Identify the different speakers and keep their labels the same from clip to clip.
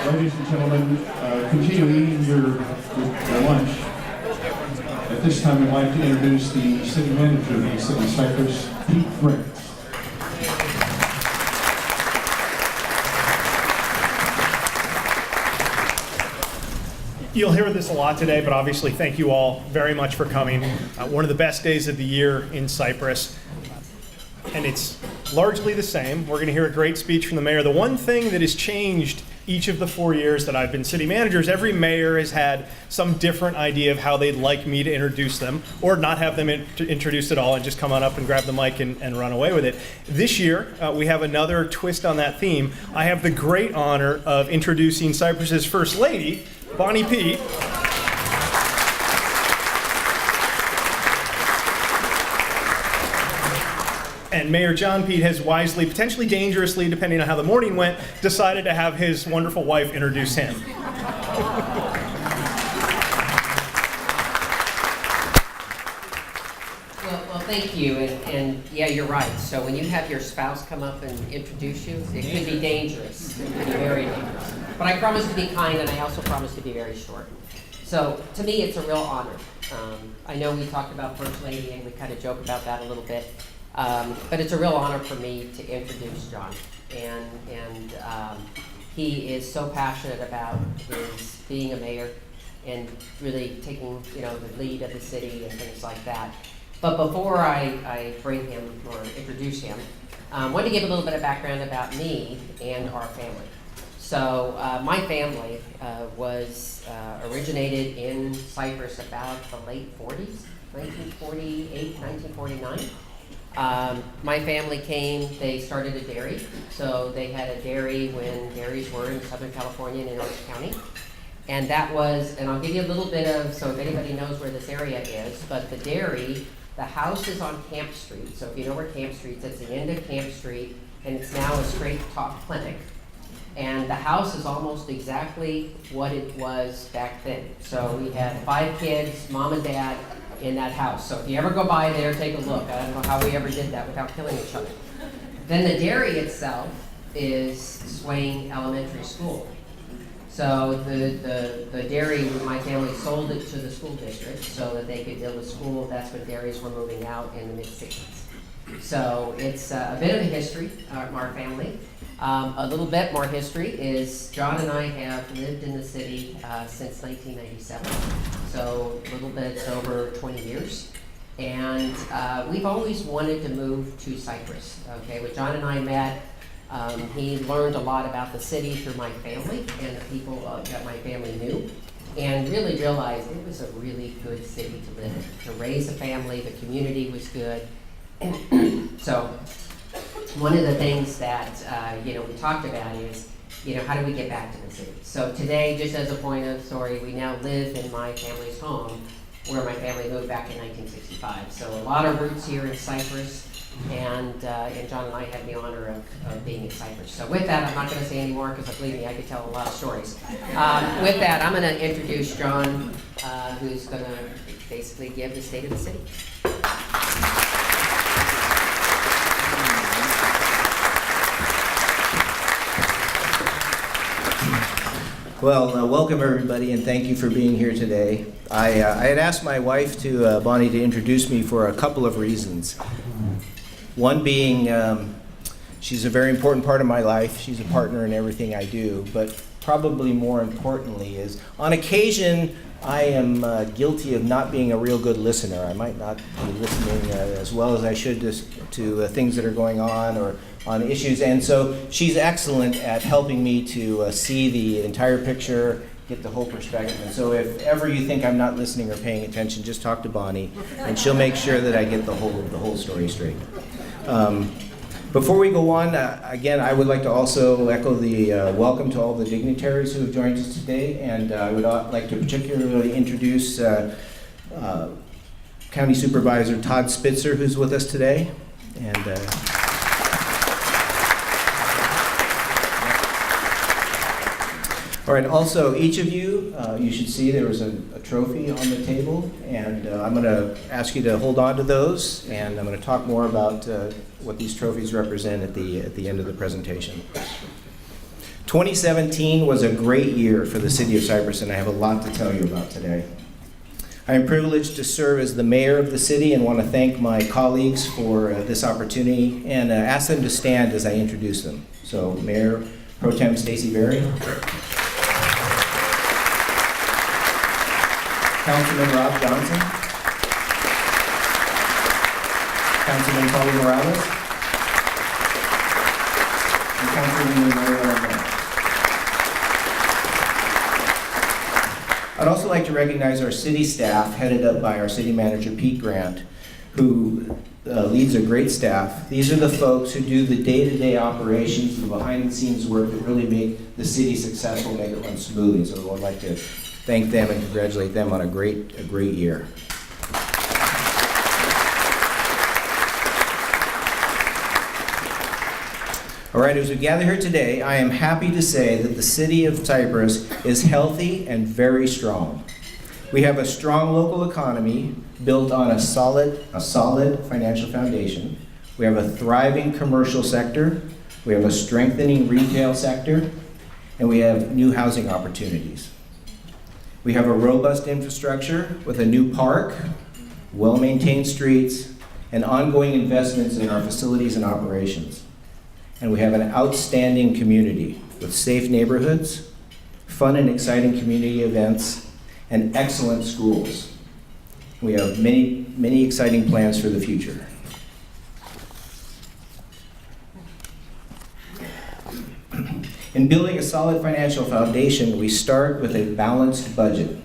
Speaker 1: Ladies and gentlemen, continue eating your lunch. At this time, we'd like to introduce the city manager of the city of Cypress, Peat.
Speaker 2: You'll hear this a lot today, but obviously thank you all very much for coming. One of the best days of the year in Cypress, and it's largely the same. We're going to hear a great speech from the mayor. The one thing that has changed each of the 4 years that I've been city manager is every mayor has had some different idea of how they'd like me to introduce them, or not have them introduced at all and just come on up and grab the mic and run away with it. This year, we have another twist on that theme. I have the great honor of introducing Cypress's First Lady, Bonnie Peat. And Mayor John Peat has wisely, potentially dangerously, depending on how the morning went, decided to have his wonderful wife introduce him.
Speaker 3: Well, thank you, and yeah, you're right. So when you have your spouse come up and introduce you, it can be dangerous. It can be very dangerous. But I promise to be kind, and I also promise to be very short. So to me, it's a real honor. I know we talked about First Lady, and we kind of joke about that a little bit. But it's a real honor for me to introduce John, and he is so passionate about his being a mayor and really taking the lead of the city and things like that. But before I bring him or introduce him, I want to give a little bit of background about me and our family. So my family was originated in Cypress about the late 40s, 1948, 1949. My family came, they started a dairy. So they had a dairy when dairies were in Southern California in Orange County. And that was, and I'll give you a little bit of, so if anybody knows where this area is, but the dairy, the house is on Camp Street. So if you know where Camp Street is, it's the end of Camp Street, and it's now a straight top clinic. And the house is almost exactly what it was back then. So we had 5 kids, mom and dad, in that house. So if you ever go by there, take a look. I don't know how we ever did that without killing each other. Then the dairy itself is Swain Elementary School. So the dairy, my family sold it to the school district so that they could build a school. That's when dairies were moving out in the mid-60s. So it's a bit of a history of our family. A little bit more history is John and I have lived in the city since 1997, so a little bit over 20 years. And we've always wanted to move to Cypress. Okay, when John and I met, he learned a lot about the city through my family and the people that my family knew, and really realized it was a really good city to live in. To raise a family, the community was good. And so one of the things that we talked about is, how do we get back to the city? So today, just as a point of story, we now live in my family's home, where my family moved back in 1965. So a lot of roots here in Cypress, and John and I had the honor of being in Cypress. So with that, I'm not going to say any more because believe me, I could tell a lot of stories. With that, I'm going to introduce John, who's going to basically give the state of the city.
Speaker 4: Well, welcome everybody, and thank you for being here today. I had asked my wife, Bonnie, to introduce me for a couple of reasons. One being, she's a very important part of my life. She's a partner in everything I do, but probably more importantly is, on occasion, I am guilty of not being a real good listener. I might not be listening as well as I should to things that are going on or on issues, and so she's excellent at helping me to see the entire picture, get the whole perspective. And so if ever you think I'm not listening or paying attention, just talk to Bonnie, and she'll make sure that I get the whole story straight. Before we go on, again, I would like to also echo the welcome to all the dignitaries who have joined us today, and I would like to particularly introduce County Supervisor Todd Spitzer, who's with us today. And all right, also each of you, you should see there was a trophy on the table, and I'm going to ask you to hold on to those, and I'm going to talk more about what these trophies represent at the end of the presentation. 2017 was a great year for the city of Cypress, and I have a lot to tell you about today. I am privileged to serve as the mayor of the city and want to thank my colleagues for this opportunity and ask them to stand as I introduce them. So, Mayor Pro Tem Stacey Berry. Councilman Rob Johnson. Councilman Paulie Morales. And Councilwoman Mary Ellen. I'd also like to recognize our city staff, headed up by our city manager, Pete Grant, who leads a great staff. These are the folks who do the day-to-day operations, the behind-the-scenes work that really make the city successful, make it run smoothly. So I'd like to thank them and congratulate them on a great year. All right, as we gather here today, I am happy to say that the city of Cypress is healthy and very strong. We have a strong local economy built on a solid financial foundation. We have a thriving commercial sector. We have a strengthening retail sector, and we have new housing opportunities. We have a robust infrastructure with a new park, well-maintained streets, and ongoing investments in our facilities and operations. And we have an outstanding community with safe neighborhoods, fun and exciting community events, and excellent schools. We have many exciting plans for the future. In building a solid financial foundation, we start with a balanced budget.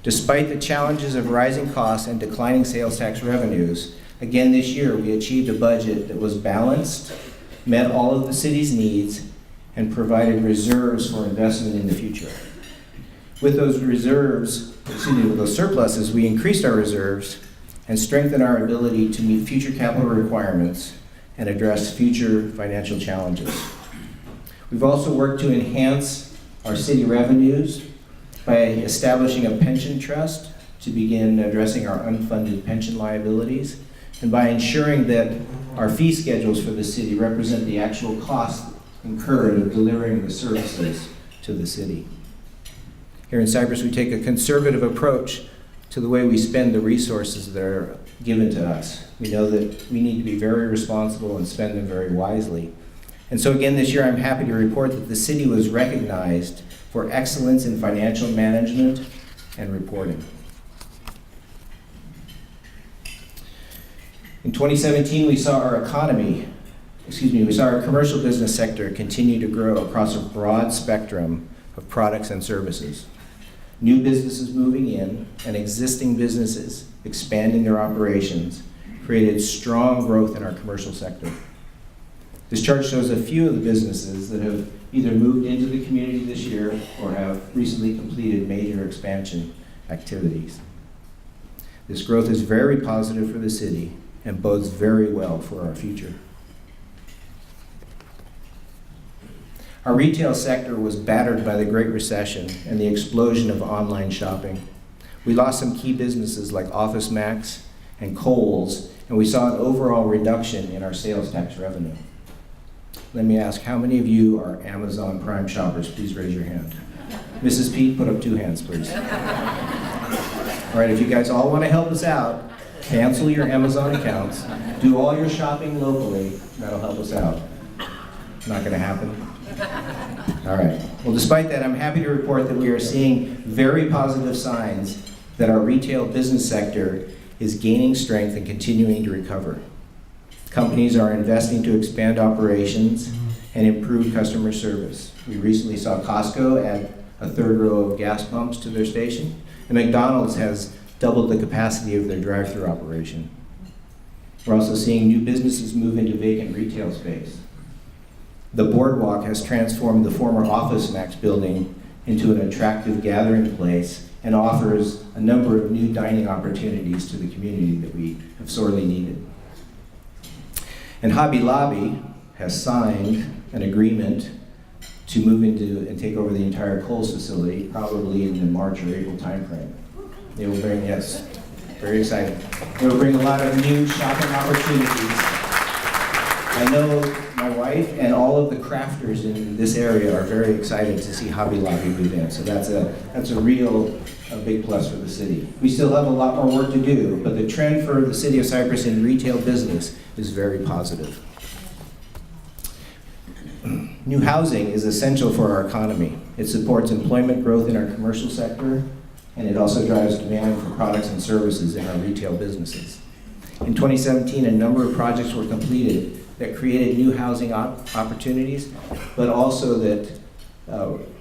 Speaker 4: Despite the challenges of rising costs and declining sales tax revenues, again this year we achieved a budget that was balanced, met all of the city's needs, and provided reserves for investment in the future. With those surpluses, we increased our reserves and strengthened our ability to meet future capital requirements and address future financial challenges. We've also worked to enhance our city revenues by establishing a pension trust to begin addressing our unfunded pension liabilities, and by ensuring that our fee schedules for the city represent the actual cost incurred of delivering the services to the city. Here in Cypress, we take a conservative approach to the way we spend the resources that are given to us. We know that we need to be very responsible and spend them very wisely. And so again this year, I'm happy to report that the city was recognized for excellence in financial management and reporting. In 2017, we saw our commercial business sector continue to grow across a broad spectrum of products and services. New businesses moving in and existing businesses expanding their operations created strong growth in our commercial sector. This chart shows a few of the businesses that have either moved into the community this year or have recently completed major expansion activities. This growth is very positive for the city and bodes very well for our future. Our retail sector was battered by the Great Recession and the explosion of online shopping. We lost some key businesses like Office Max and Kohl's, and we saw an overall reduction in our sales tax revenue. Let me ask, how many of you are Amazon Prime shoppers? Please raise your hand. Mrs. Peat, put up 2 hands, please. All right, if you guys all want to help us out, cancel your Amazon accounts, do all your shopping locally, that'll help us out. Not gonna happen? All right, well despite that, I'm happy to report that we are seeing very positive signs that our retail business sector is gaining strength and continuing to recover. Companies are investing to expand operations and improve customer service. We recently saw Costco add a 3rd row of gas pumps to their station, and McDonald's has doubled the capacity of their drive-through operation. We're also seeing new businesses move into vacant retail space. The Boardwalk has transformed the former Office Max building into an attractive gathering place and offers a number of new dining opportunities to the community that we have sorely needed. And Hobby Lobby has signed an agreement to move into and take over the entire Kohl's facility, probably in the March or April timeframe. They will bring, yes, very exciting. They will bring a lot of new shopping opportunities. I know my My wife and all of the crafters in this area are very excited to see Hobby Lobby move in, so that's a real big plus for the city. We still have a lot more work to do, but the trend for the city of Cypress in retail business is very positive. New housing is essential for our economy. It supports employment growth in our commercial sector, and it also drives demand for products and services in our retail businesses. In 2017, a number of projects were completed that created new housing opportunities, but also that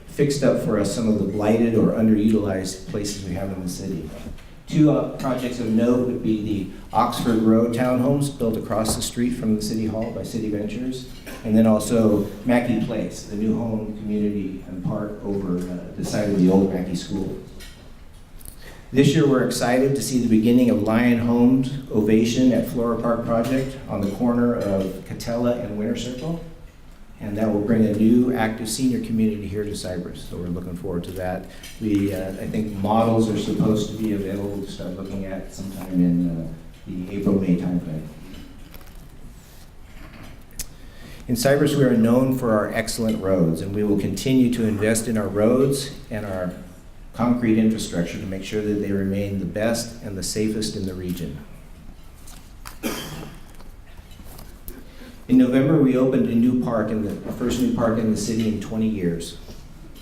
Speaker 4: fixed up for us some of the blighted or underutilized places we have in the city. Two projects of note would be the Oxford Road townhomes built across the street from the City Hall by City Ventures, and then also Mackey Place, the new home community and park over the side of the old Mackey School. This year we're excited to see the beginning of Lion Homes Ovation at Flora Park Project on the corner of Catella and Winter Circle. And that will bring a new active senior community here to Cypress, so we're looking forward to that. I think models are supposed to be available to start looking at sometime in the April-May timeframe. In Cypress, we are known for our excellent roads, and we will continue to invest in our roads and our concrete infrastructure to make sure that they remain the best and the safest in the region. In November, we opened a new park, the first new park in the city in 20 years.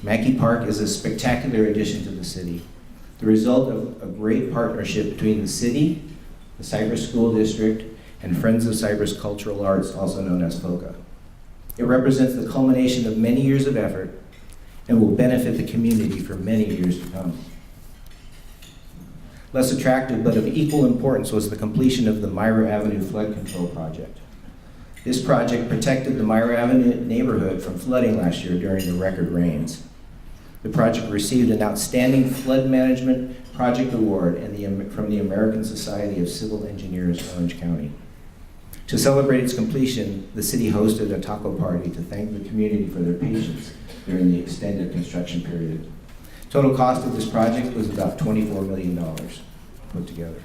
Speaker 4: Mackey Park is a spectacular addition to the city, the result of a great partnership between the city, the Cypress School District, and Friends of Cypress Cultural Arts, also known as FOCA. It represents the culmination of many years of effort and will benefit the community for many years to come. Less attractive, but of equal importance, was the completion of the Myra Avenue Flood Control Project. This project protected the Myra Avenue neighborhood from flooding last year during the record rains. The project received an Outstanding Flood Management Project Award from the American Society of Civil Engineers, Orange County. To celebrate its completion, the city hosted a taco party to thank the community for their patience during the extended construction period. Total cost of this project was about $24 million put together.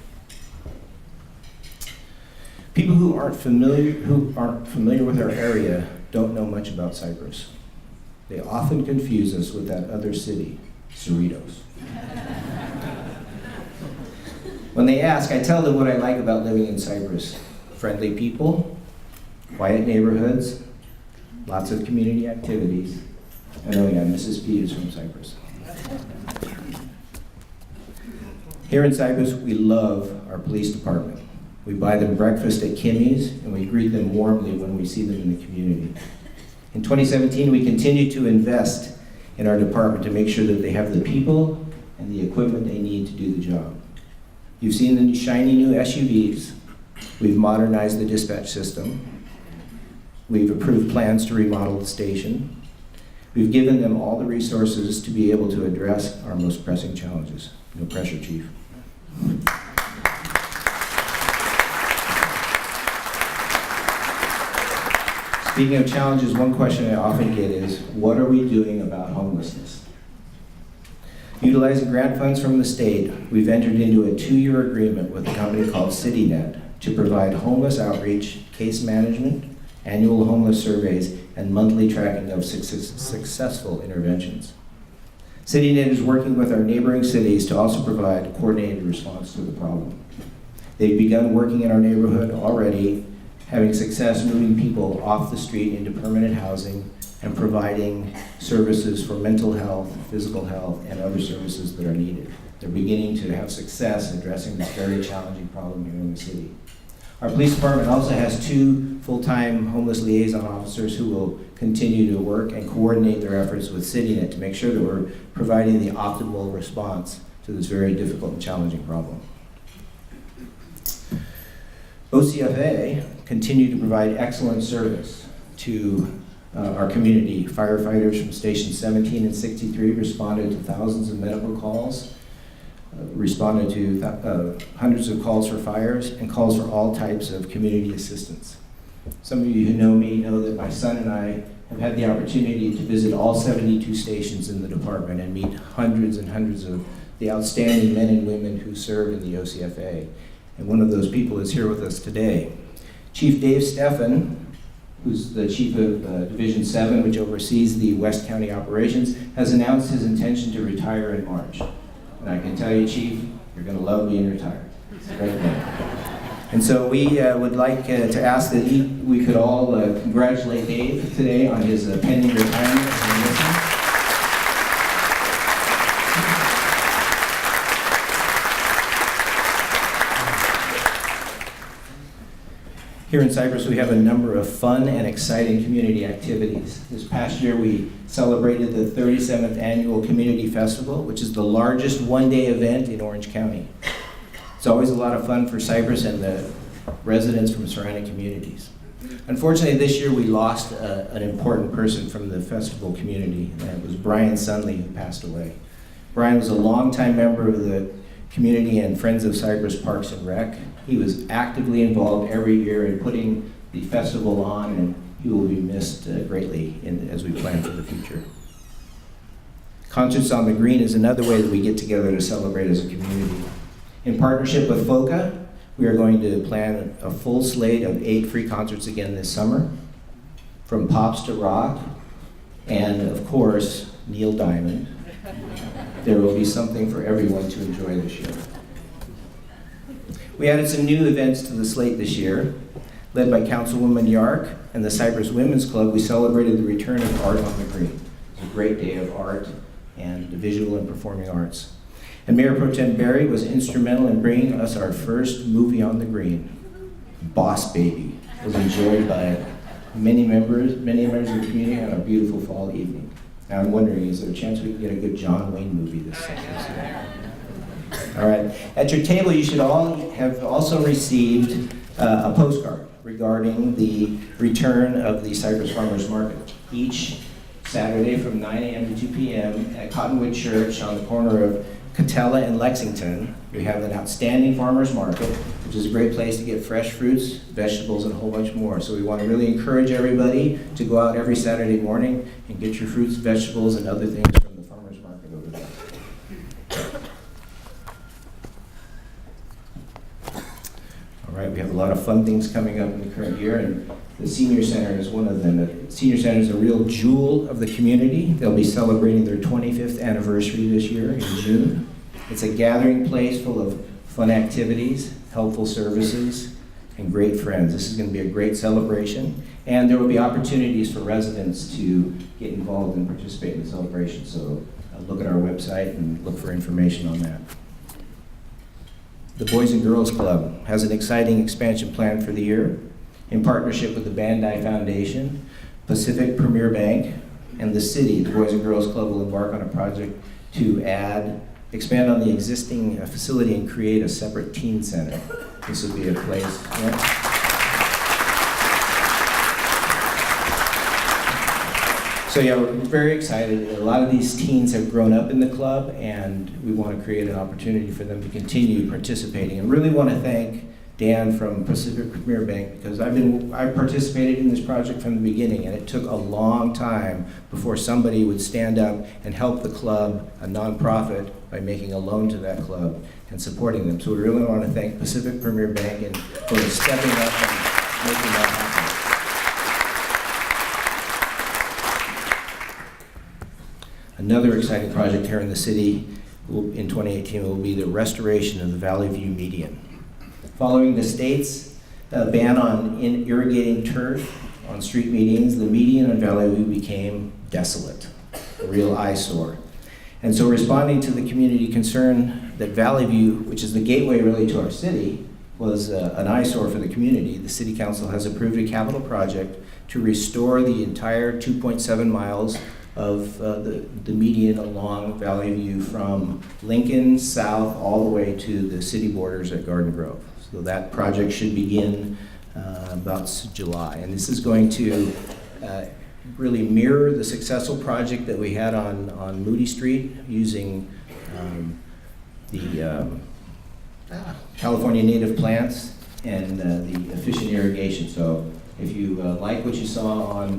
Speaker 4: People who aren't familiar with our area don't know much about Cypress. They often confuse us with that other city, Cerritos. When they ask, I tell them what I like about living in Cypress. Friendly people, quiet neighborhoods, lots of community activities, and oh yeah, Mrs. Peat is from Cypress. Here in Cypress, we love our police department. We buy them breakfast at Kimmy's, and we greet them warmly when we see them in the community. In 2017, we continue to invest in our department to make sure that they have the people and the equipment they need to do the job. You've seen the shiny new SUVs. We've modernized the dispatch system. We've approved plans to remodel the station. We've given them all the resources to be able to address our most pressing challenges. No pressure, Chief. Speaking of challenges, one question I often get is, what are we doing about homelessness? Utilizing grant funds from the state, we've entered into a 2-year agreement with a company called CityNet to provide homeless outreach, case management, annual homeless surveys, and monthly tracking of successful interventions. CityNet is working with our neighboring cities to also provide a coordinated response to the problem. They've begun working in our neighborhood already, having success moving people off the street into permanent housing and providing services for mental health, physical health, and other services that are needed. They're beginning to have success addressing this very challenging problem here in the city. Our police department also has 2 full-time homeless liaison officers who will continue to work and coordinate their efforts with CityNet to make sure that we're providing the optimal response to this very difficult and challenging problem. OCFA continue to provide excellent service to our community. Firefighters from Station 17 and 63 responded to thousands of medical calls, responded to hundreds of calls for fires, and calls for all types of community assistance. Some of you who know me know that my son and I have had the opportunity to visit all 72 stations in the department and meet hundreds and hundreds of the outstanding men and women who serve in the OCFA. And one of those people is here with us today. Chief Dave Steffen who's the chief of Division 7, which oversees the West County operations, has announced his intention to retire in March. And I can tell you, Chief, you're going to love being retired. It's a great thing. And so we would like to ask that we could all congratulate Dave today on his pending retirement. Here in Cypress, we have a number of fun and exciting community activities. This past year, we celebrated the 37th Annual Community Festival, which is the largest one-day event in Orange County. It's always a lot of fun for Cypress and the residents from surrounding communities. Unfortunately, this year we lost an important person from the festival community, and it was Brian Sunley, who passed away. Brian was a longtime member of the community and Friends of Cypress Parks and Rec. He was actively involved every year in putting the festival on, and he will be missed greatly as we plan for the future. Concerts on the Green is another way that we get together to celebrate as a community. In partnership with FOCA, we are going to plan a full slate of 8 free concerts again this summer, from pops to rock, and of course, Neil Diamond. There will be something for everyone to enjoy this year. We added some new events to the slate this year. Led by Councilwoman Yark and the Cypress Women's Club, we celebrated the return of Art on the Green. It was a great day of art and the visual and performing arts. And Mayor Pro Tem Barry was instrumental in bringing us our first movie on the green, Boss Baby. It was enjoyed by many members of the community on a beautiful fall evening. Now I'm wondering, is there a chance we can get a good John Wayne movie this year? All right. At your table, you should all have also received a postcard regarding the return of the Cypress Farmers Market. Each Saturday from 9 a.m. to 2 p.m. at Cottonwood Church on the corner of Catella and Lexington, we have an outstanding farmers market, which is a great place to get fresh fruits, vegetables, and a whole bunch more. So we want to really encourage everybody to go out every Saturday morning and get your fruits, vegetables, and other things from the farmers market over there. All right, we have a lot of fun things coming up in the current year, and the Senior Center is one of them. The Senior Center is a real jewel of the community. They'll be celebrating their 25th anniversary this year in June. It's a gathering place full of fun activities, helpful services, and great friends. This is going to be a great celebration, and there will be opportunities for residents to get involved and participate in the celebration. So look at our website and look for information on that. The Boys and Girls Club has an exciting expansion plan for the year. In partnership with the Bandai Foundation, Pacific Premier Bank, and the city, the Boys and Girls Club will embark on a project to expand on the existing facility and create a separate teen center. This will be a place. Yeah. So yeah, we're very excited. A lot of these teens have grown up in the club, and we want to create an opportunity for them to continue participating. And really want to thank Dan from Pacific Premier Bank, because I participated in this project from the beginning, and it took a long time before somebody would stand up and help the club, a nonprofit, by making a loan to that club and supporting them. So we really want to thank Pacific Premier Bank and for stepping up and making that happen. Another exciting project here in the city in 2018 will be the restoration of the Valley View Median. Following the state's ban on irrigating turf on street medians, the median on Valley View became desolate, a real eyesore. And so responding to the community concern that Valley View, which is the gateway really to our city, was an eyesore for the community, the City Council has approved a capital project to restore the entire 2.7 miles of the median along Valley View from Lincoln south all the way to the city borders at Garden Grove. So that project should begin about July. And this is going to really mirror the successful project that we had on Moody Street using the California native plants and the efficient irrigation. So if you like what you saw on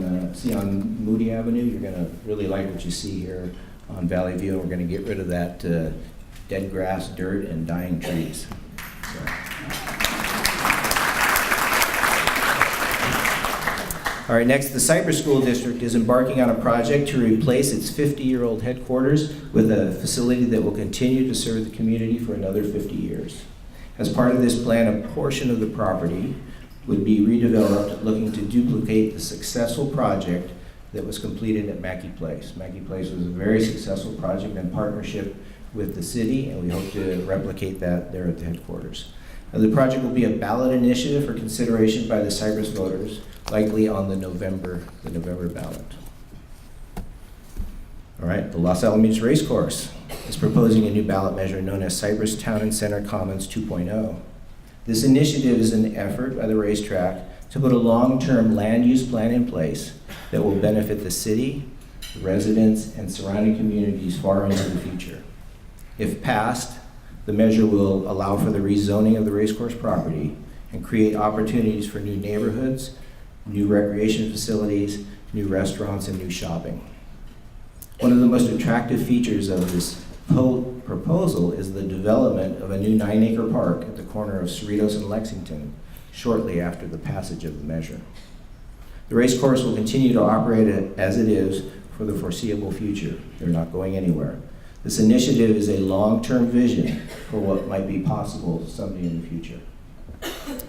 Speaker 4: Moody Avenue, you're going to really like what you see here on Valley View. We're going to get rid of that dead grass, dirt, and dying trees. So. All right, next, the Cypress School District is embarking on a project to replace its 50-year-old headquarters with a facility that will continue to serve the community for another 50 years. As part of this plan, a portion of the property would be redeveloped, looking to duplicate the successful project that was completed at Mackey Place. Mackey Place was a very successful project in partnership with the city, and we hope to replicate that there at the headquarters. Now, the project will be a ballot initiative for consideration by the Cypress voters, likely on the November ballot. All right, the Los Alamitos Racecourse is proposing a new ballot measure known as Cypress Town and Center Commons 2.0. This initiative is an effort by the racetrack to put a long-term land use plan in place that will benefit the city, the residents, and surrounding communities far into the future. If passed, the measure will allow for the rezoning of the racecourse property and create opportunities for new neighborhoods, new recreation facilities, new restaurants, and new shopping. One of the most attractive features of this proposal is the development of a new 9-acre park at the corner of Cerritos and Lexington shortly after the passage of the measure. The racecourse will continue to operate as it is for the foreseeable future. They're not going anywhere. This initiative is a long-term vision for what might be possible someday in the future.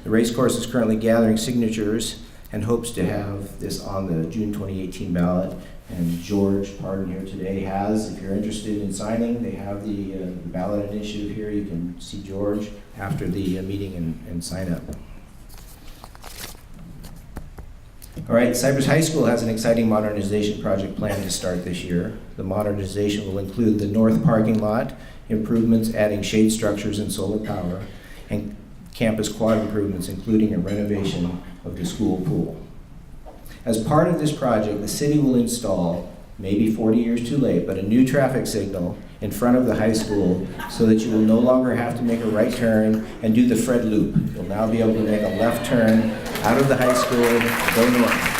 Speaker 4: The racecourse is currently gathering signatures and hopes to have this on the June 2018 ballot. And George Pardon here today has, if you're interested in signing, they have the ballot initiative here. You can see George after the meeting and sign up. All right, Cypress High School has an exciting modernization project planned to start this year. The modernization will include the north parking lot, improvements adding shade structures and solar power, and campus quad improvements, including a renovation of the school pool. As part of this project, the city will install, maybe 40 years too late, but a new traffic signal in front of the high school so that you will no longer have to make a right turn and do the Fred loop. You'll now be able to make a left turn out of the high school, go north.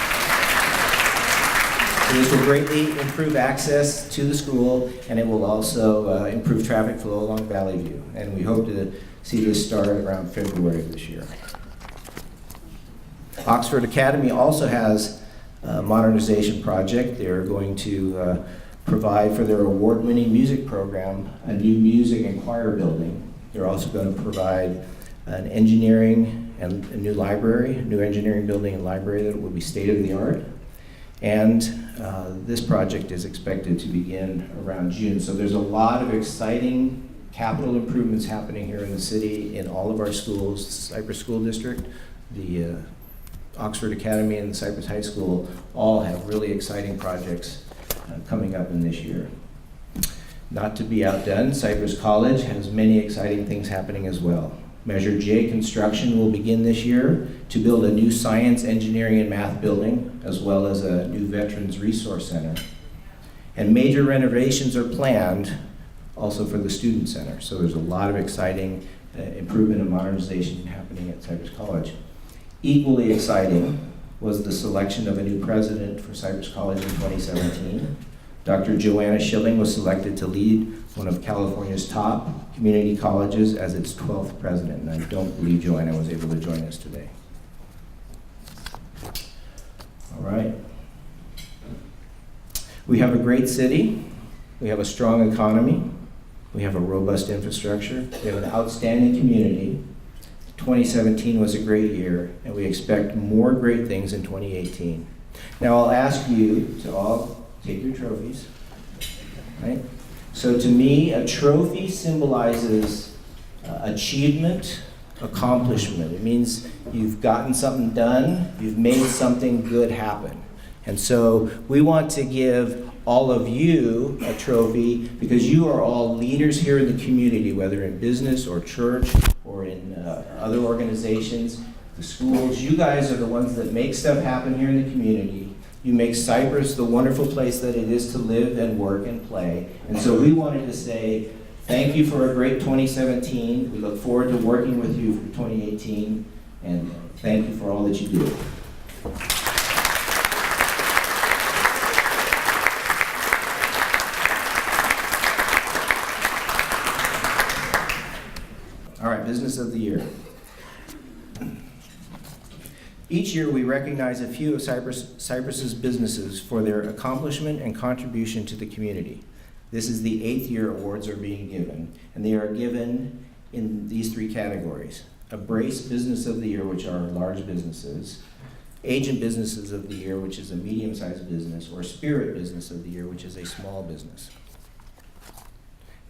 Speaker 4: So this will greatly improve access to the school, and it will also improve traffic flow along Valley View. And we hope to see this start around February of this year. Oxford Academy also has a modernization project. They're going to provide for their award-winning music program a new music and choir building. They're also going to provide an engineering and a new library, a new engineering building and library that will be state-of-the-art. And this project is expected to begin around June. So there's a lot of exciting capital improvements happening here in the city in all of our schools. The Cypress School District, the Oxford Academy, and the Cypress High School all have really exciting projects coming up in this year. Not to be outdone, Cypress College has many exciting things happening as well. Measure J construction will begin this year to build a new science, engineering, and math building, as well as a new Veterans Resource Center. And major renovations are planned also for the Student Center. So there's a lot of exciting improvement and modernization happening at Cypress College. Equally exciting was the selection of a new president for Cypress College in 2017. Dr. Joanna Schilling was selected to lead one of California's top community colleges as its 12th president, and I don't believe Joanna was able to join us today. All right. We have a great city. We have a strong economy. We have a robust infrastructure. We have an outstanding community. 2017 was a great year, and we expect more great things in 2018. Now I'll ask you to all take your trophies, right? So to me, a trophy symbolizes achievement, accomplishment. It means you've gotten something done, you've made something good happen. And so we want to give all of you a trophy because you are all leaders here in the community, whether in business or church or in other organizations, the schools. You guys are the ones that make stuff happen here in the community. You make Cypress the wonderful place that it is to live and work and play. And so we wanted to say thank you for a great 2017. We look forward to working with you for 2018. And thank you for all that you do. All right, business of the year. Each year, we recognize a few of Cypress's businesses for their accomplishment and contribution to the community. This is the 8th year awards are being given, and they are given in these 3 categories. A Brace Business of the Year, which are large businesses, Agent Businesses of the Year, which is a medium-sized business, or Spirit Business of the Year, which is a small business.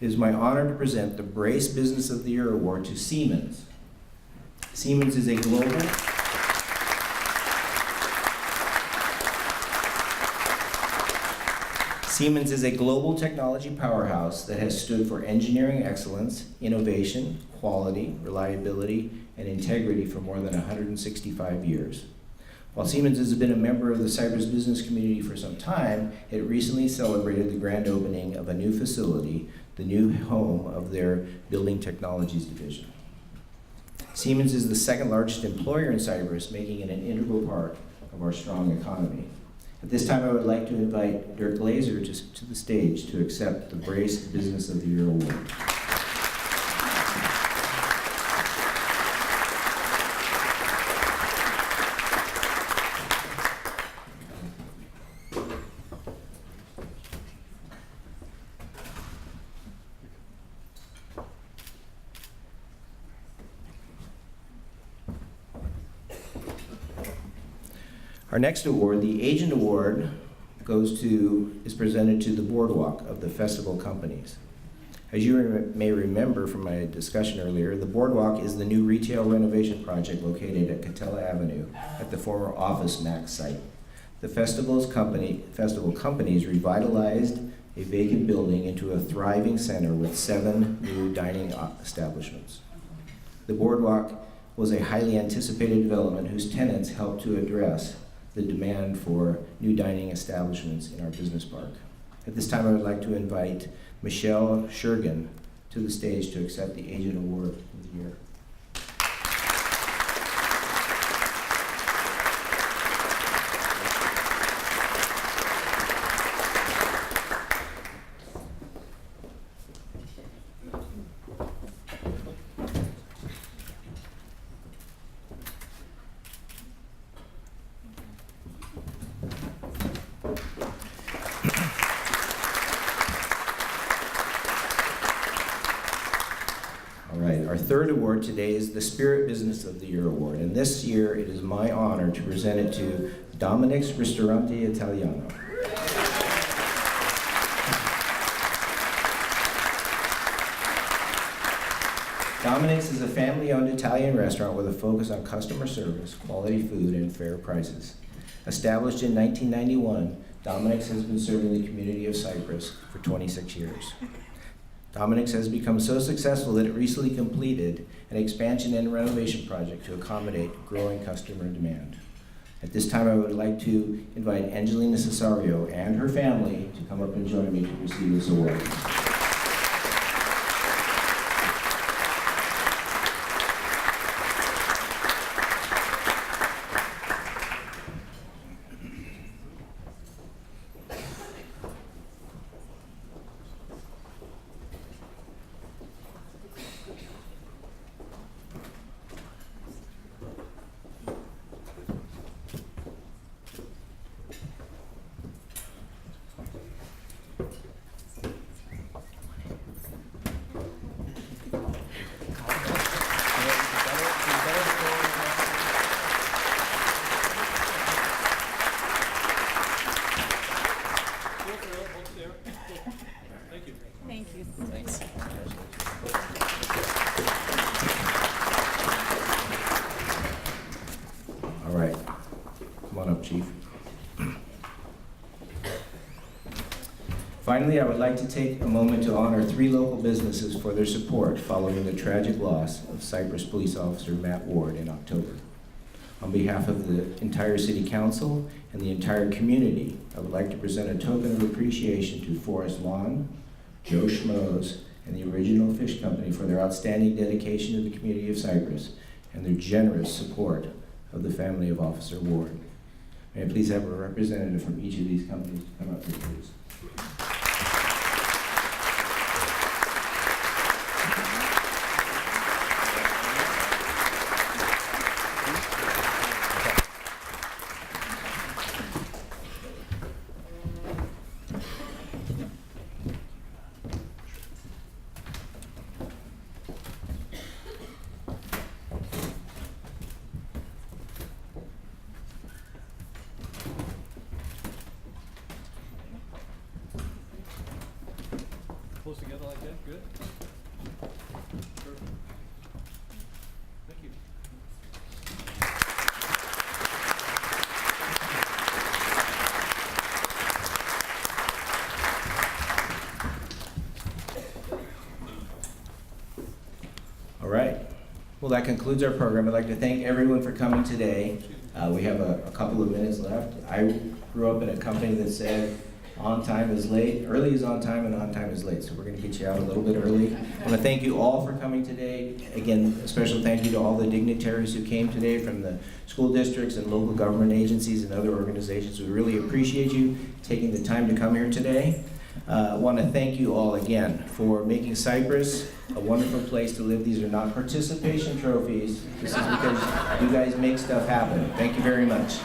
Speaker 4: It is my honor to present the Brace Business of the Year award to Siemens. Siemens is a global Siemens is a global technology powerhouse that has stood for engineering excellence, innovation, quality, reliability, and integrity for more than 165 years. While Siemens has been a member of the Cypress business community for some time, it recently celebrated the grand opening of a new facility, the new home of their Building Technologies division. Siemens is the 2nd largest employer in Cypress, making it an integral part of our strong economy. At this time, I would like to invite Dirk Glazer to the stage to accept the Brace Business of the Year award. Our next award, the Agent Award, is presented to the Boardwalk of the Festival Companies. As you may remember from my discussion earlier, the Boardwalk is the new retail renovation project located at Catella Avenue at the former Office Max site. The festival companies revitalized a vacant building into a thriving center with 7 new dining establishments. The Boardwalk was a highly anticipated development whose tenants helped to address the demand for new dining establishments in our business park. At this time, I would like to invite Michelle Shergan to the stage to accept the Agent Award of the Year. Our 3rd award today is the Spirit Business of the Year award, and this year it is my honor to present it to Dominic's Ristorante Italiano. Dominic's is a family-owned Italian restaurant with a focus on customer service, quality food, and fair prices. Established in 1991, Dominic's has been serving the community of Cypress for 26 years. Dominic's has become so successful that it recently completed an expansion and renovation project to accommodate growing customer demand. At this time, I would like to invite Angelina Cesario and her family to come up and join me to receive this award.
Speaker 5: Thank you. Thanks.
Speaker 4: All right, come on up, Chief. Finally, I would like to take a moment to honor 3 local businesses for their support following the tragic loss of Cypress police officer Matt Ward in October. On behalf of the entire City Council and the entire community, I would like to present a token of appreciation to Forest Lawn, Joe Schmoes, and the Original Fish Company for their outstanding dedication to the community of Cypress and their generous support of the family of Officer Ward. May I please have a representative from each of these companies to come up here, please.
Speaker 6: close together like that, good. Perfect. Thank you.
Speaker 4: All right. Well, that concludes our program. I'd like to thank everyone for coming today. We have a couple of minutes left. I grew up in a company that said on time is late, early is on time, and on time is late. So we're going to get you out a little bit early. I want to thank you all for coming today. Again, a special thank you to all the dignitaries who came today from the school districts and local government agencies and other organizations. We really appreciate you taking the time to come here today. I want to thank you all again for making Cypress a wonderful place to live. These are not participation trophies. This is because you guys make stuff happen. Thank you very much.